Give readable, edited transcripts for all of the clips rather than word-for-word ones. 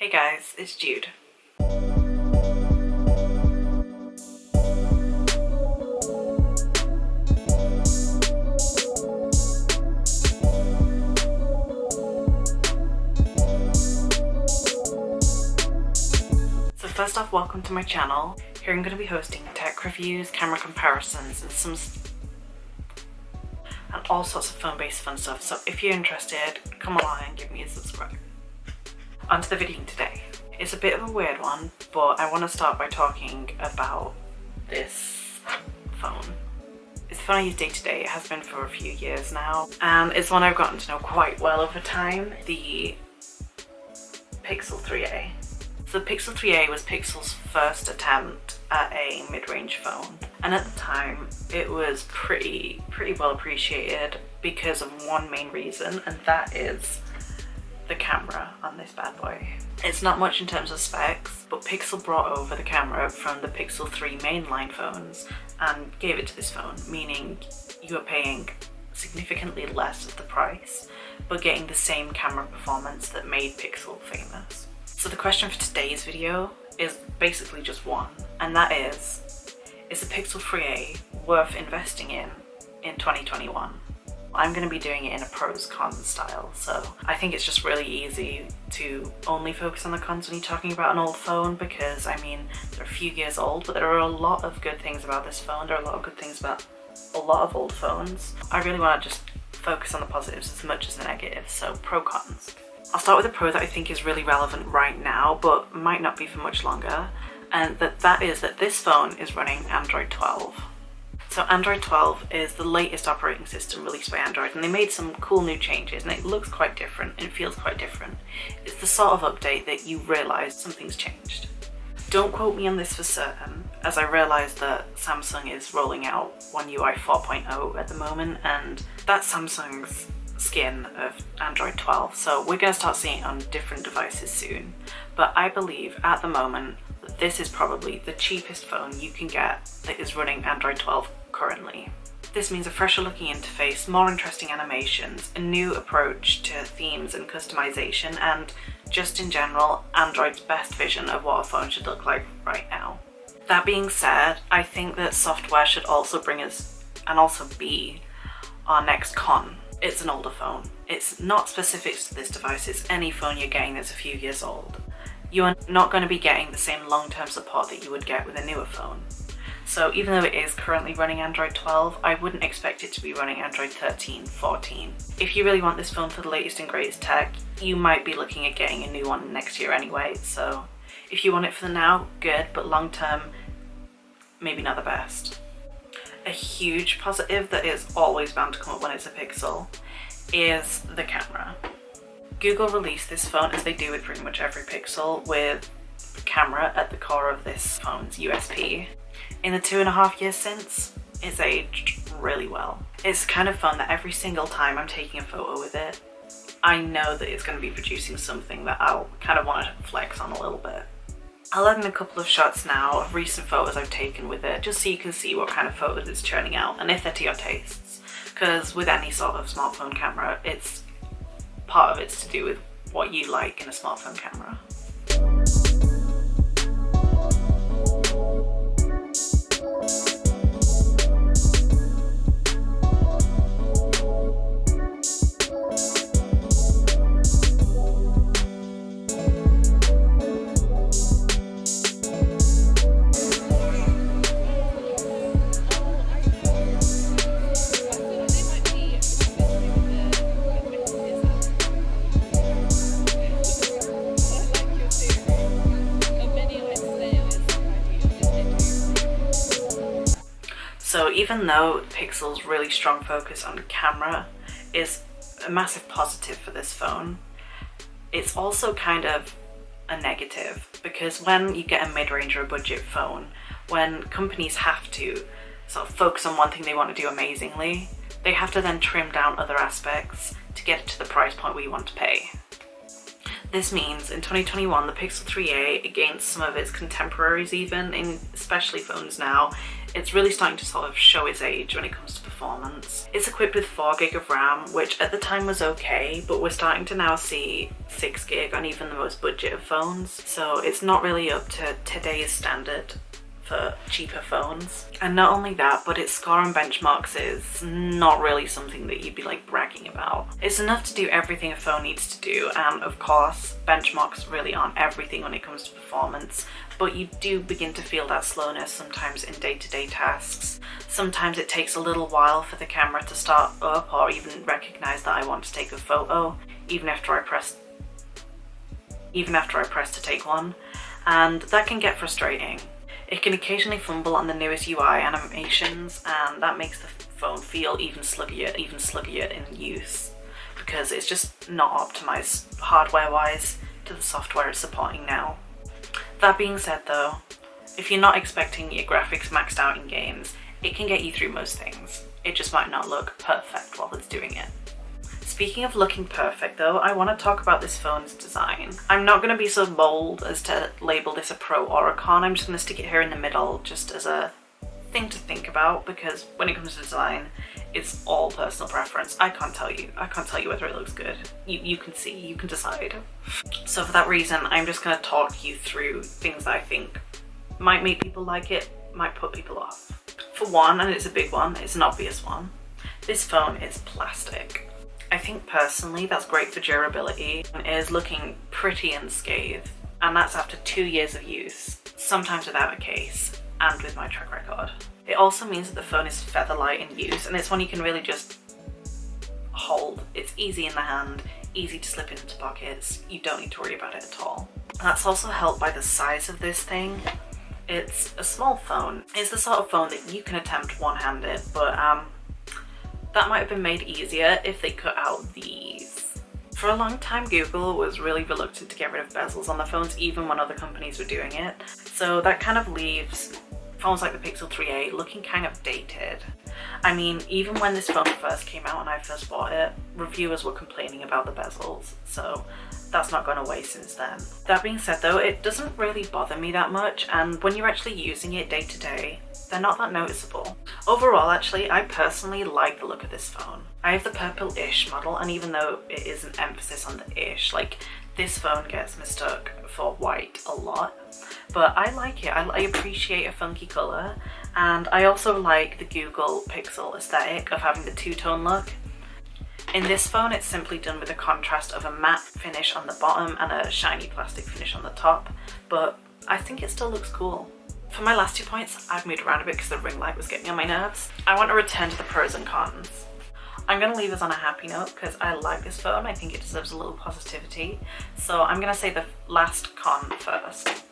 Hey guys, it's Jude. So first off, welcome to my channel. Here I'm going to be hosting tech reviews, camera comparisons, and all sorts of phone-based fun stuff. So if you're interested, come along and give me a subscribe. Onto the video today. It's a bit of a weird one, but I want to start by talking about this phone. It's the phone I use day to day. It has been for a few years now, and it's one I've gotten to know quite well over time, the Pixel 3a. So the Pixel 3a was Pixel's first attempt at a mid-range phone, and at the time it was pretty well appreciated because of one main reason, and that is the camera on this bad boy. It's not much in terms of specs, but Pixel brought over the camera from the Pixel 3 mainline phones and gave it to this phone, meaning you are paying significantly less of the price, but getting the same camera performance that made Pixel famous. So the question for today's video is basically just one, and that is the Pixel 3a worth investing in 2021? I'm going to be doing it in a pros cons style, so I think it's just really easy to only focus on the cons when you're talking about an old phone, because I mean, they're a few years old, but there are a lot of good things about this phone. There are a lot of good things about a lot of old phones. I really want to just focus on the positives as much as the negatives, so pro cons. I'll start with a pro that I think is really relevant right now, but might not be for much longer, and that is that this phone is running Android 12. So Android 12 is the latest operating system released by Android, and they made some cool new changes, and it looks quite different and it feels quite different. It's the sort of update that you realise something's changed. Don't quote me on this for certain, as I realise that Samsung is rolling out One UI 4.0 at the moment, and that's Samsung's skin of Android 12, so we're going to start seeing it on different devices soon. But I believe at the moment that this is probably the cheapest phone you can get that is running Android 12 currently. This means a fresher looking interface, more interesting animations, a new approach to themes and customization, and just in general, Android's best vision of what a phone should look like right now. That being said, I think that software should also bring us, and also be, our next con. It's an older phone. It's not specific to this device, it's any phone you're getting that's a few years old. You are not going to be getting the same long-term support that you would get with a newer phone. So even though it is currently running Android 12, I wouldn't expect it to be running Android 13, 14. If you really want this phone for the latest and greatest tech, you might be looking at getting a new one next year anyway, so if you want it for the now, good, but long-term, maybe not the best. A huge positive that is always bound to come up when it's a Pixel is the camera. Google released this phone, as they do with pretty much every Pixel, with the camera at the core of this phone's USP. In the 2.5 years since, it's aged really well. It's the kind of phone that every single time I'm taking a photo with it, I know that it's going to be producing something that I'll kind of want to flex on a little bit. I'll add in a couple of shots now of recent photos I've taken with it, just so you can see what kind of photos it's churning out and if they're to your tastes. Because with any sort of smartphone camera, part of it's to do with what you like in a smartphone camera. So even though Pixel's really strong focus on camera is a massive positive for this phone, it's also kind of a negative, because when you get a mid-range or a budget phone, when companies have to sort of focus on one thing they want to do amazingly, they have to then trim down other aspects to get it to the price point we want to pay. This means in 2021, the Pixel 3a, against some of its contemporaries even, in especially phones now, It's really starting to sort of show its age when it comes to performance. It's equipped with 4 gig of RAM, which at the time was okay, but we're starting to now see 6 gig on even the most budget of phones. So it's not really up to today's standard for cheaper phones. And not only that, but its score on benchmarks is not really something that you'd be like bragging about. It's enough to do everything a phone needs to do, and of course benchmarks really aren't everything when it comes to performance, but you do begin to feel that slowness sometimes in day-to-day tasks. Sometimes it takes a little while for the camera to start up or even recognize that I want to take a photo, even after I press to take one, and that can get frustrating. It can occasionally fumble on the newest UI animations, and that makes the phone feel even sluggier in use, because it's just not optimized hardware-wise to the software it's supporting now. That being said though, if you're not expecting your graphics maxed out in games, it can get you through most things. It just might not look perfect while it's doing it. Speaking of looking perfect though, I want to talk about this phone's design. I'm not going to be so bold as to label this a pro or a con. I'm just going to stick it here in the middle just as a thing to think about, because when it comes to design, it's all personal preference. I can't tell you whether it looks good. You can see, you can decide. So for that reason, I'm just going to talk you through things that I think might make people like it, might put people off. For one, and it's a big one, it's an obvious one, this phone is plastic. I think personally that's great for durability and is looking pretty unscathed, and that's after 2 years of use, sometimes without a case, and with my track record. It also means that the phone is feather light in use, and it's one you can really just hold. It's easy in the hand, easy to slip into pockets, you don't need to worry about it at all. And that's also helped by the size of this thing. It's a small phone. It's the sort of phone that you can attempt one-handed, but that might have been made easier if they cut out these. For a long time, Google was really reluctant to get rid of bezels on the phones, even when other companies were doing it. So that kind of leaves phones like the Pixel 3a looking kind of dated. I mean, even when this phone first came out and I first bought it, reviewers were complaining about the bezels, so that's not gone away since then. That being said though, it doesn't really bother me that much, and when you're actually using it day to day, they're not that noticeable. Overall, actually, I personally like the look of this phone. I have the purple-ish model, and even though it is an emphasis on the ish, like this phone gets mistook for white a lot, but I like it. I appreciate a funky colour, and I also like the Google Pixel aesthetic of having the two-tone look. In this phone, it's simply done with a contrast of a matte finish on the bottom and a shiny plastic finish on the top, but I think it still looks cool. For my last 2 points, I've moved around a bit because the ring light was getting on my nerves. I want to return to the pros and cons. I'm going to leave us on a happy note because I like this phone. I think it deserves a little positivity. So I'm going to say the last con first,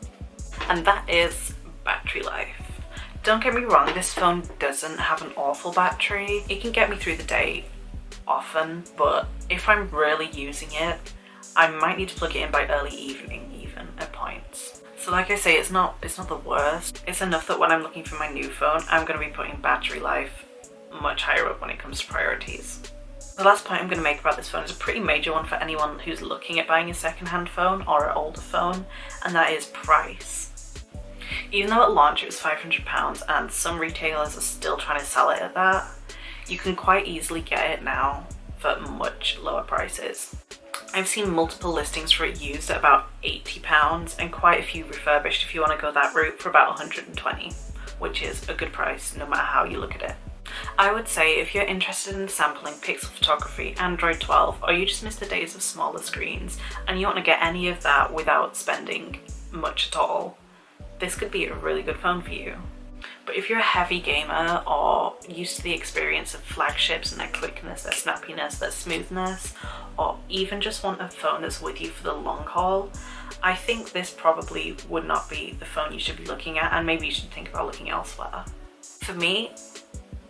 and that is battery life. Don't get me wrong, this phone doesn't have an awful battery. It can get me through the day often, but if I'm really using it, I might need to plug it in by early evening even at points. So like I say, it's not the worst. It's enough that when I'm looking for my new phone, I'm going to be putting battery life much higher up when it comes to priorities. The last point I'm going to make about this phone is a pretty major one for anyone who's looking at buying a second-hand phone or an older phone, and that is price. Even though at launch it was £500 and some retailers are still trying to sell it at that, you can quite easily get it now for much lower prices. I've seen multiple listings for it used at about £80 and quite a few refurbished if you want to go that route for about £120, which is a good price no matter how you look at it. I would say if you're interested in sampling pixel photography, Android 12, or you just miss the days of smaller screens and you want to get any of that without spending much at all, this could be a really good phone for you. But if you're a heavy gamer or used to the experience of flagships and their quickness, their snappiness, their smoothness, or even just want a phone that's with you for the long haul, I think this probably would not be the phone you should be looking at, and maybe you should think about looking elsewhere. For me,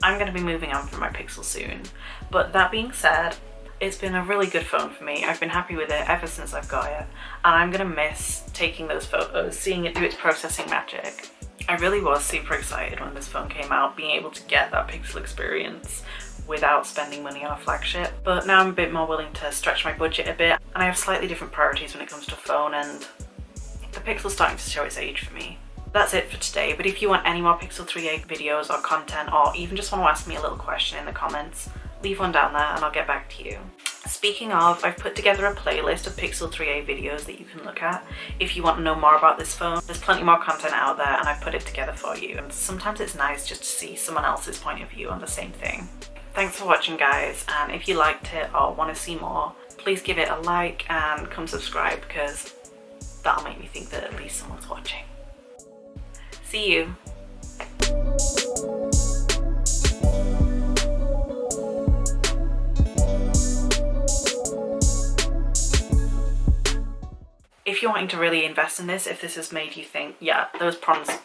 I'm going to be moving on from my Pixel soon, but that being said, it's been a really good phone for me. I've been happy with it ever since I've got it, and I'm going to miss taking those photos, seeing it do its processing magic. I really was super excited when this phone came out, being able to get that Pixel experience without spending money on a flagship, but now I'm a bit more willing to stretch my budget a bit, and I have slightly different priorities when it comes to a phone, and the Pixel's starting to show its age for me. That's it for today, but if you want any more Pixel 3a videos or content, or even just want to ask me a little question in the comments, leave one down there and I'll get back to you. Speaking of, I've put together a playlist of Pixel 3a videos that you can look at if you want to know more about this phone. There's plenty more content out there and I've put it together for you, and sometimes it's nice just to see someone else's point of view on the same thing. Thanks for watching, guys, and if you liked it or want to see more, please give it a like and come subscribe, because that'll make me think that at least someone's watching. See you. If you're wanting to really invest in this, if this has made you think, yeah, those prawns,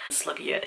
slug your